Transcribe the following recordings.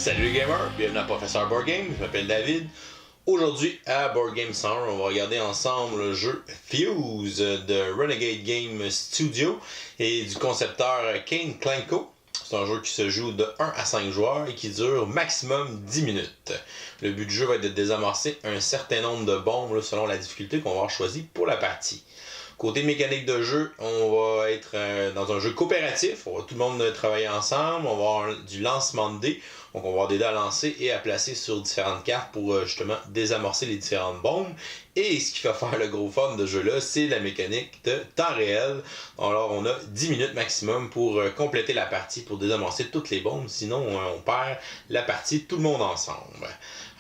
Salut les gamers, bienvenue à Professeur Board Game, je m'appelle David. Aujourd'hui à Board Game Center, on va regarder ensemble le jeu Fuse de Renegade Game Studio et du concepteur Kane Klenko. C'est un jeu qui se joue de 1 à 5 joueurs et qui dure maximum 10 minutes. Le but du jeu va être de désamorcer un certain nombre de bombes selon la difficulté qu'on va avoir choisi pour la partie. Côté mécanique de jeu, on va être dans un jeu coopératif. On va tout le monde travailler ensemble. On va avoir du lancement de dés. Donc on va avoir des dés à lancer et à placer sur différentes cartes pour justement désamorcer les différentes bombes. Et ce qui va faire le gros fun de jeu-là, c'est la mécanique de temps réel. Alors on a 10 minutes maximum pour compléter la partie, pour désamorcer toutes les bombes. Sinon on perd la partie tout le monde ensemble.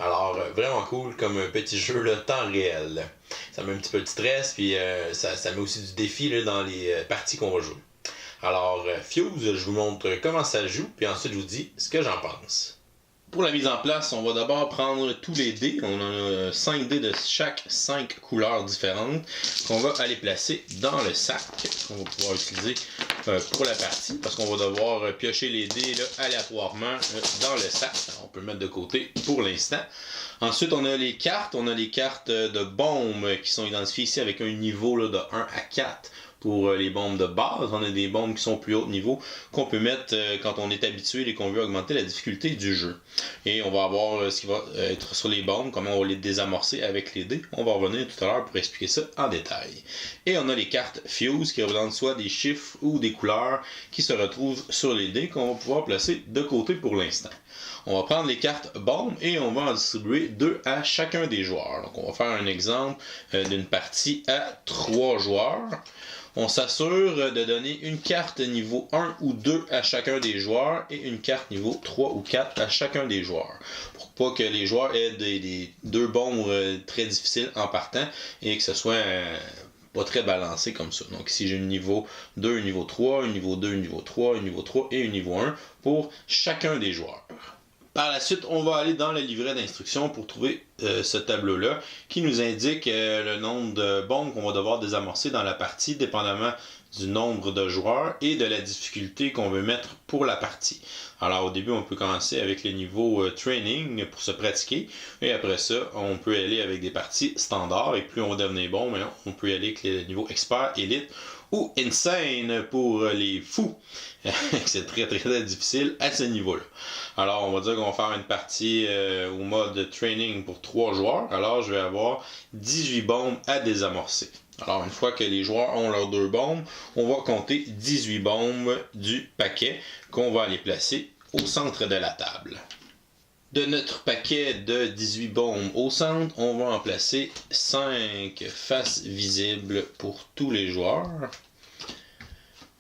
Alors vraiment cool comme un petit jeu là, temps réel. Ça met un petit peu de stress, puis ça met aussi du défi là, dans les parties qu'on va jouer. Alors, Fuse, je vous montre comment ça joue, puis ensuite je vous dis ce que j'en pense. Pour la mise en place, on va d'abord prendre tous les dés. On a 5 dés de chaque 5 couleurs différentes qu'on va aller placer dans le sac qu'on va pouvoir utiliser pour la partie, parce qu'on va devoir piocher les dés là, aléatoirement dans le sac. On peut le mettre de côté pour l'instant. Ensuite, on a les cartes. On a les cartes de bombes qui sont identifiées ici avec un niveau là, de 1 à 4. Pour les bombes de base, on a des bombes qui sont plus haut niveau qu'on peut mettre quand on est habitué et qu'on veut augmenter la difficulté du jeu. Et on va avoir ce qui va être sur les bombes, comment on va les désamorcer avec les dés. On va revenir tout à l'heure pour expliquer ça en détail. Et on a les cartes Fuse qui représentent soit des chiffres ou des couleurs qui se retrouvent sur les dés qu'on va pouvoir placer de côté pour l'instant. On va prendre les cartes bombes et on va en distribuer 2 à chacun des joueurs. Donc on va faire un exemple d'une partie à 3 joueurs. On s'assure de donner une carte niveau 1 ou 2 à chacun des joueurs et une carte niveau 3 ou 4 à chacun des joueurs. Pour pas que les joueurs aient des 2 bombes très difficiles en partant et que ce soit pas très balancé comme ça. Donc ici j'ai un niveau 2, un niveau 3, un niveau 2, un niveau 3, un niveau 3 et un niveau 1 pour chacun des joueurs. Par la suite, on va aller dans le livret d'instructions pour trouver ce tableau-là qui nous indique le nombre de bombes qu'on va devoir désamorcer dans la partie, dépendamment du nombre de joueurs et de la difficulté qu'on veut mettre pour la partie. Alors au début, on peut commencer avec les niveaux training pour se pratiquer et après ça, on peut aller avec des parties standards et plus on va devenir bon, on peut y aller avec les niveaux expert, élite ou insane pour les fous. C'est très difficile à ce niveau-là. Alors, on va dire qu'on va faire une partie au mode training pour 3 joueurs. Alors, je vais avoir 18 bombes à désamorcer. Alors, une fois que les joueurs ont leurs 2 bombes, on va compter 18 bombes du paquet qu'on va aller placer au centre de la table. De notre paquet de 18 bombes au centre, on va en placer 5 faces visibles pour tous les joueurs.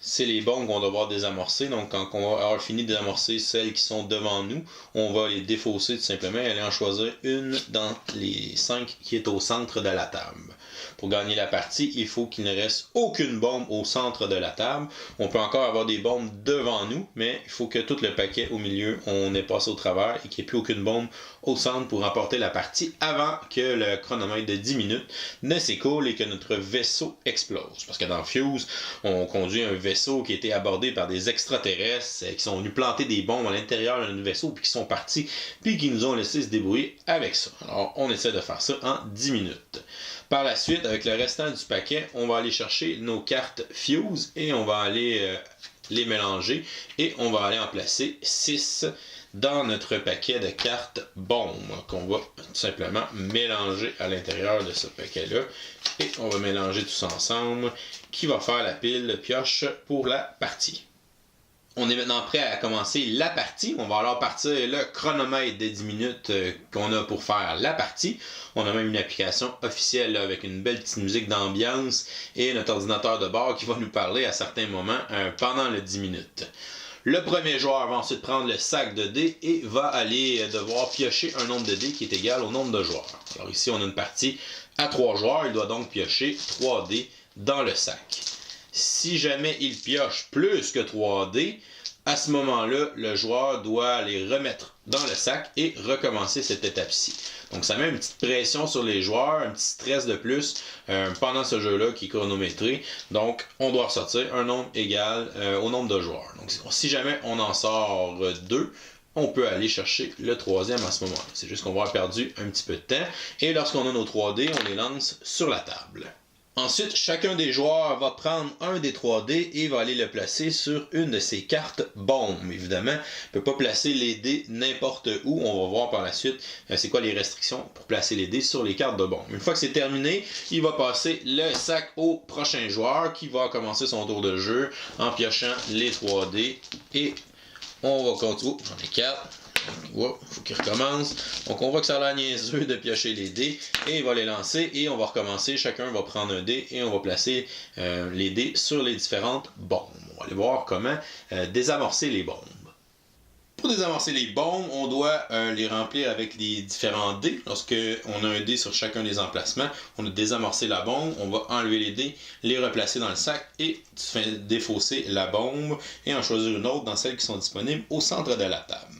C'est les bombes qu'on va devoir désamorcer. Donc, quand on va avoir fini de désamorcer celles qui sont devant nous, on va les défausser tout simplement et aller en choisir une dans les 5 qui est au centre de la table. Pour gagner la partie, il faut qu'il ne reste aucune bombe au centre de la table. On peut encore avoir des bombes devant nous, mais il faut que tout le paquet au milieu, on ait passé au travers et qu'il n'y ait plus aucune bombe au centre pour remporter la partie avant que le chronomètre de 10 minutes ne s'écoule et que notre vaisseau explose. Parce que dans Fuse, on conduit un vaisseau qui a été abordé par des extraterrestres qui sont venus planter des bombes à l'intérieur de notre vaisseau puis qui sont partis puis qui nous ont laissé se débrouiller avec ça. Alors, on essaie de faire ça en 10 minutes. Par la suite, avec le restant du paquet, on va aller chercher nos cartes Fuse et on va aller les mélanger et on va aller en placer 6 dans notre paquet de cartes bombes qu'on va tout simplement mélanger à l'intérieur de ce paquet-là. Et on va mélanger tout ça ensemble qui va faire la pile pioche pour la partie. On est maintenant prêt à commencer la partie. On va alors partir le chronomètre de 10 minutes qu'on a pour faire la partie. On a même une application officielle là, avec une belle petite musique d'ambiance et notre ordinateur de bord qui va nous parler à certains moments pendant les 10 minutes. Le premier joueur va ensuite prendre le sac de dés et va aller devoir piocher un nombre de dés qui est égal au nombre de joueurs. Alors ici, on a une partie à 3 joueurs. Il doit donc piocher 3 dés dans le sac. Si jamais il pioche plus que 3 dés, à ce moment-là, le joueur doit les remettre dans le sac et recommencer cette étape-ci. Donc ça met une petite pression sur les joueurs, un petit stress de plus pendant ce jeu-là qui est chronométré. Donc on doit ressortir un nombre égal au nombre de joueurs. Donc si jamais on en sort 2, on peut aller chercher le troisième à ce moment-là. C'est juste qu'on va avoir perdu un petit peu de temps. Et lorsqu'on a nos 3 dés, on les lance sur la table. Ensuite, chacun des joueurs va prendre un des 3 dés et va aller le placer sur une de ses cartes bombe. Évidemment, on ne peut pas placer les dés n'importe où. On va voir par la suite c'est quoi les restrictions pour placer les dés sur les cartes de bombe. Une fois que c'est terminé, il va passer le sac au prochain joueur qui va commencer son tour de jeu en piochant les 3 dés. Et on va continuer. J'en ai 4. Wow, faut qu'il recommence. Donc on voit que ça a l'air niaiseux de piocher les dés et il va les lancer et on va recommencer. Chacun va prendre un dé et on va placer les dés sur les différentes bombes. On va aller voir comment désamorcer les bombes. Pour désamorcer les bombes, on doit les remplir avec les différents dés. Lorsqu'on a un dé sur chacun des emplacements, on a désamorcé la bombe, on va enlever les dés, les replacer dans le sac et défausser la bombe et en choisir une autre dans celles qui sont disponibles au centre de la table.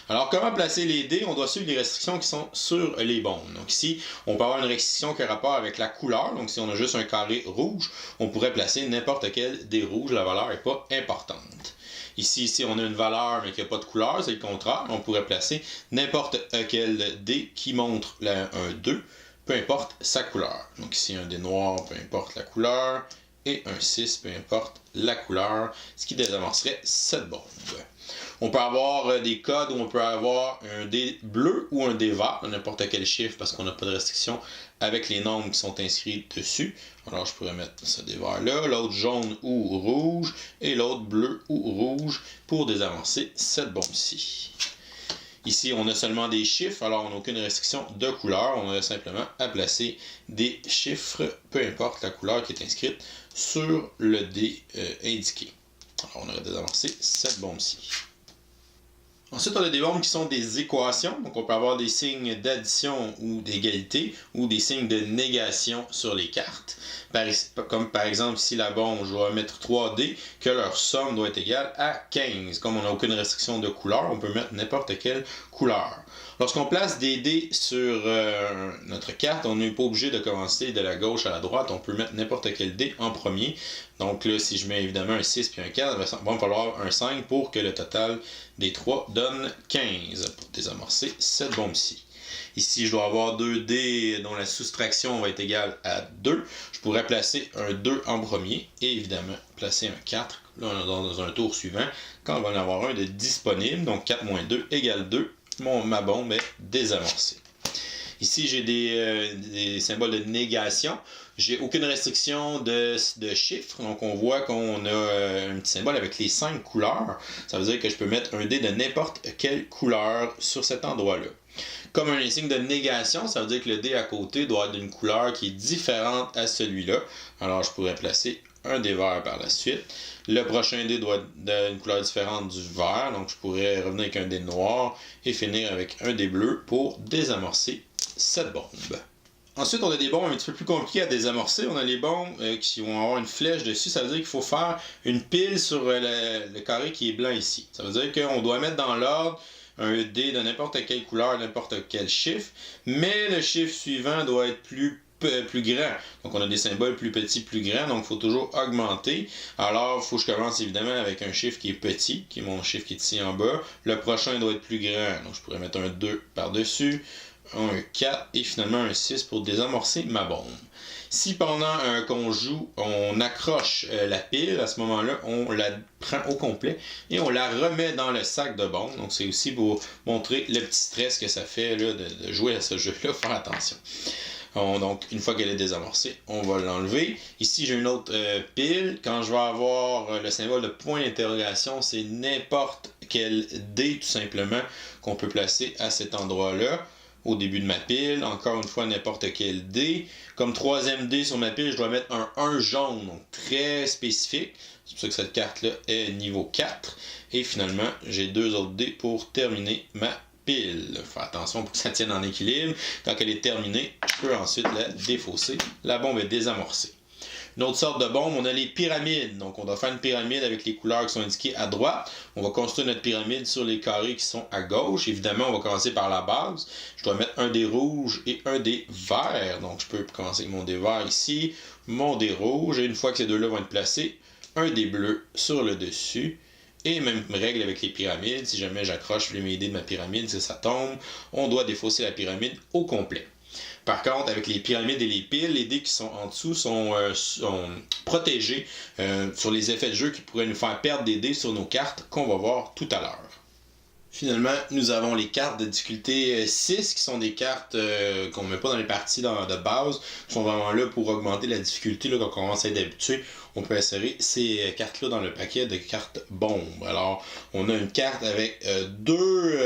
Alors, comment placer les dés? On doit suivre les restrictions qui sont sur les bombes. Donc ici, on peut avoir une restriction qui a rapport avec la couleur. Donc si on a juste un carré rouge, on pourrait placer n'importe quel dé rouge. La valeur n'est pas importante. Ici, si on a une valeur mais qu'il n'y a pas de couleur, c'est le contraire. On pourrait placer n'importe quel dé qui montre un 2, peu importe sa couleur. Donc ici, un dé noir, peu importe la couleur. Et un 6, peu importe la couleur, ce qui désamorcerait cette bombe. On peut avoir des codes où on peut avoir un dé bleu ou un dé vert, n'importe quel chiffre parce qu'on n'a pas de restriction avec les nombres qui sont inscrits dessus. Alors je pourrais mettre ce dé vert là, l'autre jaune ou rouge et l'autre bleu ou rouge pour désamorcer cette bombe-ci. Ici, on a seulement des chiffres, alors on n'a aucune restriction de couleur. On a simplement à placer des chiffres, peu importe la couleur qui est inscrite, sur le dé indiqué. Alors, on aurait désamorcé cette bombe-ci. Ensuite, on a des bombes qui sont des équations. Donc, on peut avoir des signes d'addition ou d'égalité ou des signes de négation sur les cartes. Comme par exemple, ici, la bombe, je vais mettre 3 dés, que leur somme doit être égale à 15. Comme on n'a aucune restriction de couleur, on peut mettre n'importe quelle couleur. Lorsqu'on place des dés sur notre carte, on n'est pas obligé de commencer de la gauche à la droite. On peut mettre n'importe quel dé en premier. Donc là, si je mets évidemment un 6 puis un 4, il va me falloir un 5 pour que le total des 3 donne 15 pour désamorcer cette bombe-ci. Ici, je dois avoir 2 dés dont la soustraction va être égale à 2. Je pourrais placer un 2 en premier et évidemment placer un 4 là, dans un tour suivant quand on va en avoir un de disponible. Donc 4 moins 2 égale 2. Ma bombe est désamorcée. Ici, j'ai des symboles de négation. J'ai aucune restriction de chiffres. Donc, on voit qu'on a un petit symbole avec les 5 couleurs. Ça veut dire que je peux mettre un dé de n'importe quelle couleur sur cet endroit-là. Comme un signe de négation, ça veut dire que le dé à côté doit être d'une couleur qui est différente à celui-là. Alors, je pourrais placer un dé vert par la suite. Le prochain dé doit être d'une couleur différente du vert. Donc, je pourrais revenir avec un dé noir et finir avec un dé bleu pour désamorcer cette bombe. Ensuite, on a des bombes un petit peu plus compliquées à désamorcer. On a les bombes qui vont avoir une flèche dessus. Ça veut dire qu'il faut faire une pile sur le carré qui est blanc ici. Ça veut dire qu'on doit mettre dans l'ordre un dé de n'importe quelle couleur, n'importe quel chiffre, mais le chiffre suivant doit être plus grand. Donc on a des symboles plus petits, plus grands, donc il faut toujours augmenter. Alors il faut que je commence évidemment avec un chiffre qui est petit, qui est mon chiffre qui est ici en bas. Le prochain doit être plus grand, donc je pourrais mettre un 2 par-dessus, un 4 et finalement un 6 pour désamorcer ma bombe. Si pendant qu'on joue, on accroche la pile, à ce moment-là, on la prend au complet et on la remet dans le sac de bombe. Donc c'est aussi pour montrer le petit stress que ça fait là, de jouer à ce jeu-là, faire attention. Donc, une fois qu'elle est désamorcée, on va l'enlever. Ici, j'ai une autre pile. Quand je vais avoir le symbole de point d'interrogation, c'est n'importe quel dé, tout simplement, qu'on peut placer à cet endroit-là. Au début de ma pile, encore une fois, n'importe quel dé. Comme troisième dé sur ma pile, je dois mettre un 1 jaune, donc très spécifique. C'est pour ça que cette carte-là est niveau 4. Et finalement, j'ai 2 autres dés pour terminer ma pile. Faire attention pour que ça tienne en équilibre. Quand elle est terminée, je peux ensuite la défausser. La bombe est désamorcée. Une autre sorte de bombe, on a les pyramides. Donc, on doit faire une pyramide avec les couleurs qui sont indiquées à droite. On va construire notre pyramide sur les carrés qui sont à gauche. Évidemment, on va commencer par la base. Je dois mettre un dé rouge et un dé vert. Donc, je peux commencer avec mon dé vert ici, mon dé rouge. Et une fois que ces deux-là vont être placés, un dé bleu sur le dessus. Et même règle avec les pyramides, si jamais j'accroche mes dés de ma pyramide, si ça tombe, on doit défausser la pyramide au complet. Par contre, avec les pyramides et les piles, les dés qui sont en dessous sont protégés sur les effets de jeu qui pourraient nous faire perdre des dés sur nos cartes qu'on va voir tout à l'heure. Finalement, nous avons les cartes de difficulté 6 qui sont des cartes qu'on ne met pas dans les parties de base, qui sont vraiment là pour augmenter la difficulté là, quand on commence à être habitué. On peut insérer ces cartes-là dans le paquet de cartes bombes. Alors, on a une carte avec deux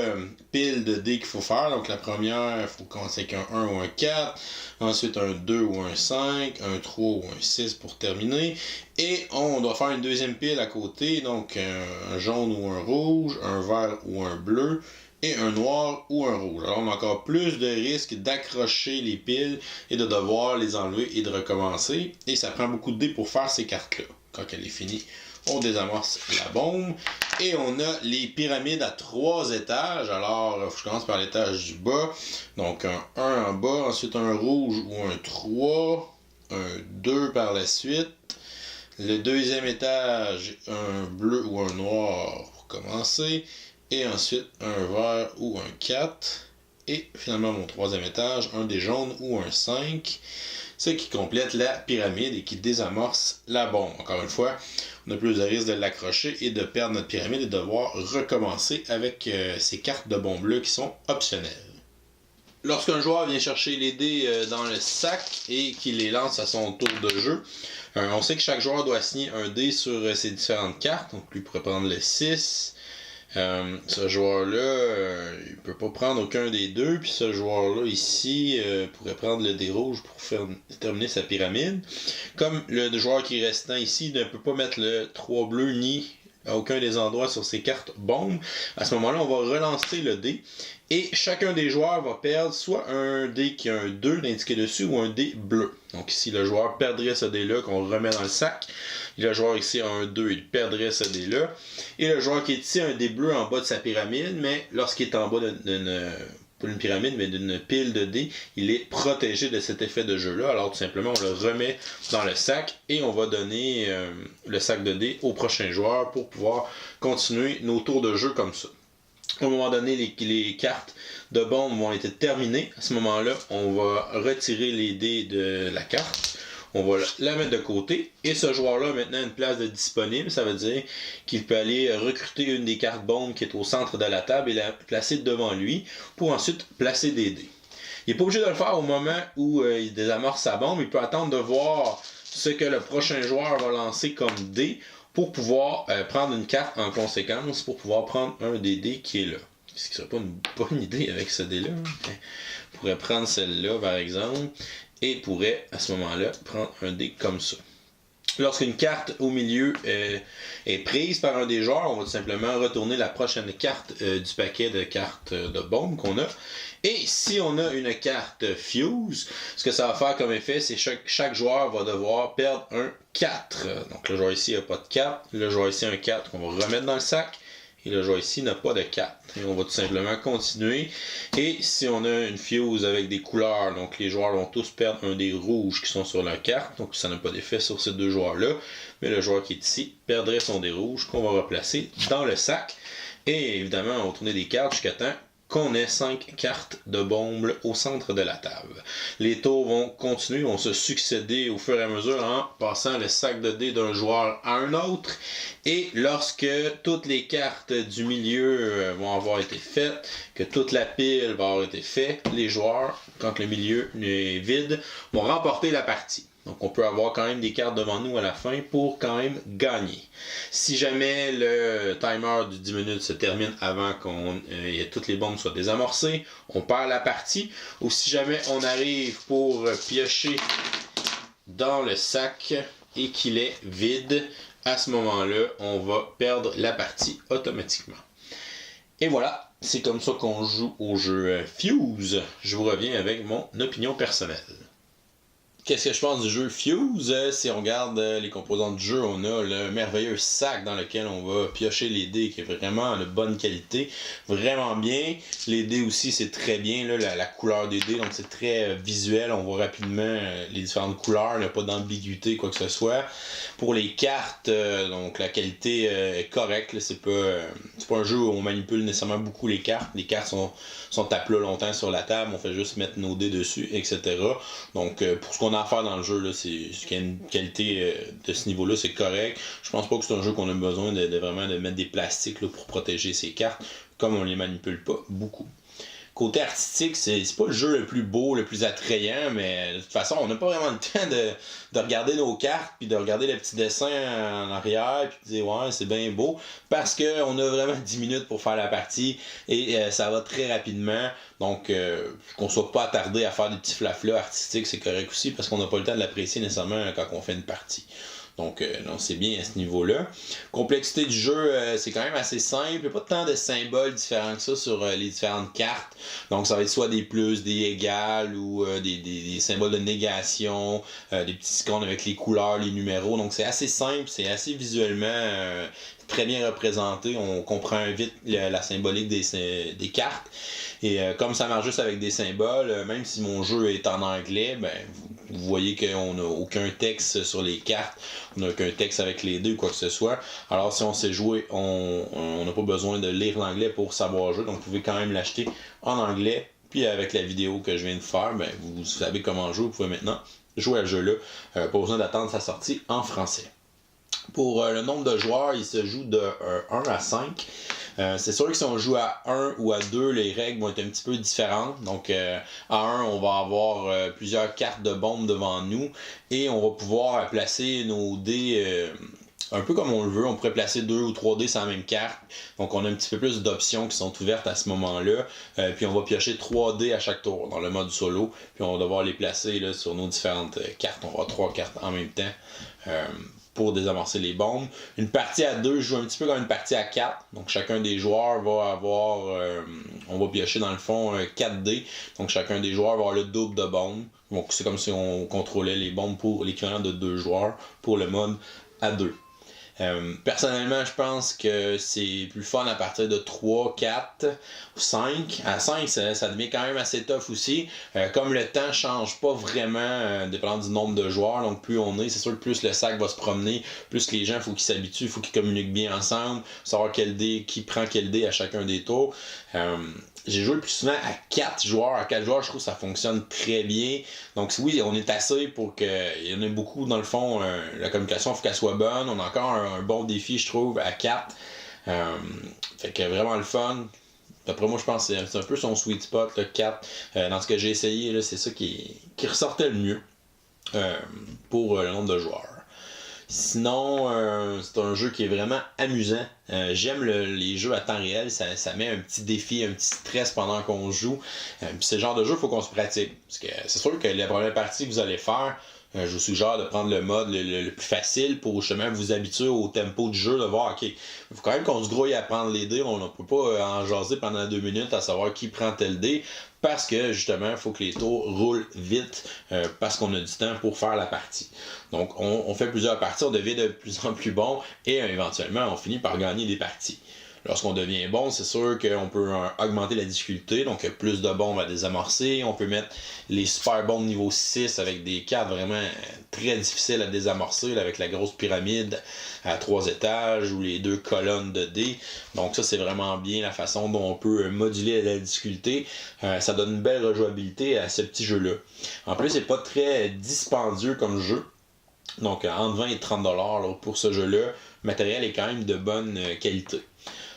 piles de dés qu'il faut faire. Donc, la première, il faut commencer avec un 1 ou un 4. Ensuite, un 2 ou un 5. Un 3 ou un 6 pour terminer. Et on doit faire une deuxième pile à côté. Donc, un jaune ou un rouge. Un vert ou un bleu. Et un noir ou un rouge. Alors, on a encore plus de risques d'accrocher les piles et de devoir les enlever et de recommencer. Et ça prend beaucoup de dés pour faire ces cartes-là. Quand elle est finie, on désamorce la bombe. Et on a les pyramides à 3 étages. Alors, je commence par l'étage du bas. Donc, un 1 en bas, ensuite un rouge ou un 3. Un 2 par la suite. Le deuxième étage, un bleu ou un noir pour commencer. Et ensuite, un vert ou un 4. Et finalement, mon troisième étage, un des jaunes ou un 5. Ce qui complète la pyramide et qui désamorce la bombe. Encore une fois, on a plus de risque de l'accrocher et de perdre notre pyramide et de devoir recommencer avec ces cartes de bombe-là qui sont optionnelles. Lorsqu'un joueur vient chercher les dés dans le sac et qu'il les lance à son tour de jeu, on sait que chaque joueur doit assigner un dé sur ses différentes cartes. Donc lui pourrait prendre le 6. Ce joueur-là, il peut pas prendre aucun des deux, puis ce joueur-là ici pourrait prendre le dé rouge pour terminer sa pyramide. Comme le joueur qui est restant ici ne peut pas mettre le 3 bleu ni à aucun des endroits sur ses cartes bombes, à ce moment-là, on va relancer le dé. Et chacun des joueurs va perdre soit un dé qui a un 2 indiqué dessus ou un dé bleu. Donc ici, le joueur perdrait ce dé-là qu'on remet dans le sac. Et le joueur ici a un 2, il perdrait ce dé-là. Et le joueur qui est ici a un dé bleu en bas de sa pyramide, mais lorsqu'il est en bas d'une pyramide, mais d'une pile de dés, il est protégé de cet effet de jeu-là. Alors tout simplement, on le remet dans le sac et on va donner le sac de dés au prochain joueur pour pouvoir continuer nos tours de jeu comme ça. Au moment donné, les cartes de bombe vont être terminées. À ce moment-là, on va retirer les dés de la carte. On va la mettre de côté. Et ce joueur-là a maintenant une place de disponible. Ça veut dire qu'il peut aller recruter une des cartes bombes qui est au centre de la table et la placer devant lui pour ensuite placer des dés. Il n'est pas obligé de le faire au moment où il désamorce sa bombe. Il peut attendre de voir ce que le prochain joueur va lancer comme dé pour pouvoir prendre une carte en conséquence, pour pouvoir prendre un des dés qui est là. Ce qui ne serait pas une bonne idée avec ce dé-là. On pourrait prendre celle-là, par exemple, et pourrait, à ce moment-là, prendre un dé comme ça. Lorsqu'une carte au milieu est prise par un des joueurs, on va tout simplement retourner la prochaine carte du paquet de cartes de bombe qu'on a. Et si on a une carte Fuse, ce que ça va faire comme effet, c'est que chaque joueur va devoir perdre un 4. Donc le joueur ici n'a pas de 4, le joueur ici a un 4 qu'on va remettre dans le sac. Et le joueur ici n'a pas de 4. Et on va tout simplement continuer. Et si on a une fuse avec des couleurs, donc les joueurs vont tous perdre un des rouges qui sont sur la carte. Donc ça n'a pas d'effet sur ces deux joueurs-là. Mais le joueur qui est ici perdrait son dé rouge qu'on va replacer dans le sac. Et évidemment, on va tourner des cartes jusqu'à temps qu'on ait 5 cartes de bombe au centre de la table. Les tours vont continuer, vont se succéder au fur et à mesure en passant le sac de dés d'un joueur à un autre. Et lorsque toutes les cartes du milieu vont avoir été faites, que toute la pile va avoir été faite, les joueurs, quand le milieu est vide, vont remporter la partie. Donc on peut avoir quand même des cartes devant nous à la fin pour quand même gagner. Si jamais le timer du 10 minutes se termine avant toutes les bombes soient désamorcées, on perd la partie. Ou si jamais on arrive pour piocher dans le sac et qu'il est vide, à ce moment-là, on va perdre la partie automatiquement. Et voilà, c'est comme ça qu'on joue au jeu Fuse. Je vous reviens avec mon opinion personnelle. Qu'est-ce que je pense du jeu Fuse? Si on regarde les composants du jeu, on a le merveilleux sac dans lequel on va piocher les dés qui est vraiment de bonne qualité, vraiment bien. Les dés aussi, c'est très bien, là, la couleur des dés, donc c'est très visuel, on voit rapidement les différentes couleurs, il n'y a pas d'ambiguïté, quoi que ce soit. Pour les cartes, donc la qualité est correcte, là, c'est pas un jeu où on manipule nécessairement beaucoup les cartes sont à plat longtemps sur la table, on fait juste mettre nos dés dessus, etc. Donc pour ce qu'on a à faire dans le jeu, là, c'est qu'il y a une qualité de ce niveau-là, c'est correct. Je pense pas que c'est un jeu qu'on a besoin de vraiment de mettre des plastiques là, pour protéger ses cartes, comme on les manipule pas beaucoup. Côté artistique, c'est pas le jeu le plus beau, le plus attrayant, mais de toute façon, on n'a pas vraiment le temps de regarder nos cartes, puis de regarder les petits dessins en arrière, puis de dire ouais, c'est bien beau, parce qu'on a vraiment 10 minutes pour faire la partie, et ça va très rapidement, donc qu'on soit pas attardé à faire des petits flaflas artistiques, c'est correct aussi, parce qu'on n'a pas le temps de l'apprécier nécessairement quand on fait une partie. Donc, non, c'est bien à ce niveau-là. Complexité du jeu, c'est quand même assez simple. Il n'y a pas tant de symboles différents que ça sur les différentes cartes. Donc, ça va être soit des plus, des égales ou des symboles de négation, des petits icônes avec les couleurs, les numéros. Donc, c'est assez simple, c'est assez visuellement très bien représenté. On comprend vite la symbolique des cartes. Et comme ça marche juste avec des symboles, même si mon jeu est en anglais, ben vous voyez qu'on n'a aucun texte sur les cartes, on n'a aucun texte avec les dés ou quoi que ce soit. Alors si on sait jouer, on n'a pas besoin de lire l'anglais pour savoir jouer, donc vous pouvez quand même l'acheter en anglais. Puis avec la vidéo que je viens de faire, ben, vous savez comment jouer, vous pouvez maintenant jouer à ce jeu-là. Pas besoin d'attendre sa sortie en français. Pour le nombre de joueurs, il se joue de 1 à 5. C'est sûr que si on joue à 1 ou à 2, les règles vont être un petit peu différentes. Donc à 1, on va avoir plusieurs cartes de bombes devant nous et on va pouvoir placer nos dés un peu comme on le veut. On pourrait placer 2 ou 3 dés sur la même carte. Donc on a un petit peu plus d'options qui sont ouvertes à ce moment-là. Puis on va piocher 3 dés à chaque tour dans le mode solo. Puis on va devoir les placer là, sur nos différentes cartes. On va avoir 3 cartes en même temps. Pour désamorcer les bombes. Une partie à 2 joue un petit peu comme une partie à 4. Donc chacun des joueurs va avoir, on va piocher dans le fond 4 dés. Donc chacun des joueurs va avoir le double de bombes. Donc c'est comme si on contrôlait les bombes pour l'équivalent de 2 joueurs pour le mode à 2. Personnellement, je pense que c'est plus fun à partir de 3, 4 ou 5. À 5, ça devient quand même assez tough aussi. Comme le temps change pas vraiment, dépendant du nombre de joueurs, donc plus on est, c'est sûr que plus le sac va se promener, plus les gens, il faut qu'ils s'habituent, il faut qu'ils communiquent bien ensemble, savoir quel dé, qui prend quel dé à chacun des tours. J'ai joué le plus souvent à 4 joueurs. À 4 joueurs, je trouve que ça fonctionne très bien. Donc oui, on est assez pour que... Il y en a beaucoup, dans le fond, la communication, il faut qu'elle soit bonne. On a encore un bon défi, je trouve, à 4. Fait que vraiment le fun. D'après moi, je pense que c'est un peu son sweet spot, le 4. Dans ce que j'ai essayé, là, c'est ça qui ressortait le mieux pour le nombre de joueurs. Sinon, c'est un jeu qui est vraiment amusant. J'aime les jeux à temps réel, ça met un petit défi, un petit stress pendant qu'on joue. Puis c'est le genre de jeu, il faut qu'on se pratique. Parce que c'est sûr que la première partie que vous allez faire, je vous suggère de prendre le mode le plus facile pour justement vous habituer au tempo du jeu, de voir, ok, il faut quand même qu'on se grouille à prendre les dés, on ne peut pas en jaser pendant 2 minutes à savoir qui prend tel dé, parce que justement, il faut que les tours roulent vite, parce qu'on a du temps pour faire la partie. Donc on fait plusieurs parties, on devient de plus en plus bon, et éventuellement, on finit par gagner des parties. Lorsqu'on devient bon, c'est sûr qu'on peut augmenter la difficulté, donc plus de bombes à désamorcer. On peut mettre les super bombes niveau 6 avec des cartes vraiment très difficiles à désamorcer, là, avec la grosse pyramide à 3 étages ou les 2 colonnes de dés. Donc ça, c'est vraiment bien la façon dont on peut moduler la difficulté. Ça donne une belle rejouabilité à ce petit jeu-là. En plus, c'est pas très dispendieux comme jeu. Donc entre 20 et 30$ là, pour ce jeu-là. Le matériel est quand même de bonne qualité.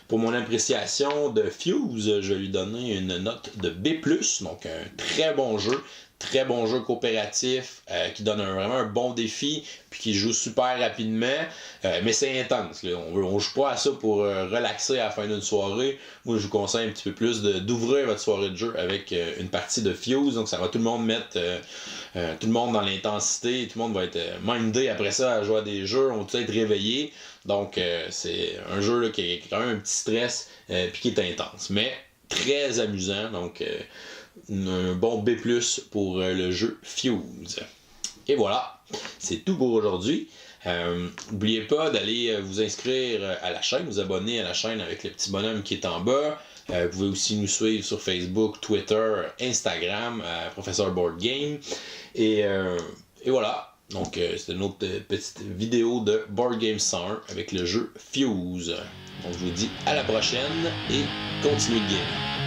Pour mon appréciation de Fuse, je vais lui donner une note de B+, donc un très bon jeu coopératif qui donne vraiment un bon défi puis qui joue super rapidement, mais c'est intense. Là. On joue pas à ça pour relaxer à la fin d'une soirée. Moi, je vous conseille un petit peu plus d'ouvrir votre soirée de jeu avec une partie de Fuse, donc ça va tout le monde mettre tout le monde dans l'intensité, tout le monde va être mindé après ça à jouer à des jeux, on va tous être réveillés. Donc c'est un jeu là, qui a quand même un petit stress puis qui est intense, mais très amusant. Donc un bon B+ pour le jeu Fuse. Et voilà, c'est tout pour aujourd'hui. N'oubliez pas d'aller vous inscrire à la chaîne, vous abonner à la chaîne avec le petit bonhomme qui est en bas. Vous pouvez aussi nous suivre sur Facebook, Twitter, Instagram, Professeur Board Game. Et voilà. Donc, c'est une autre petite vidéo de Board Game 101 avec le jeu Fuse. Donc, je vous dis à la prochaine et continuez de gamer.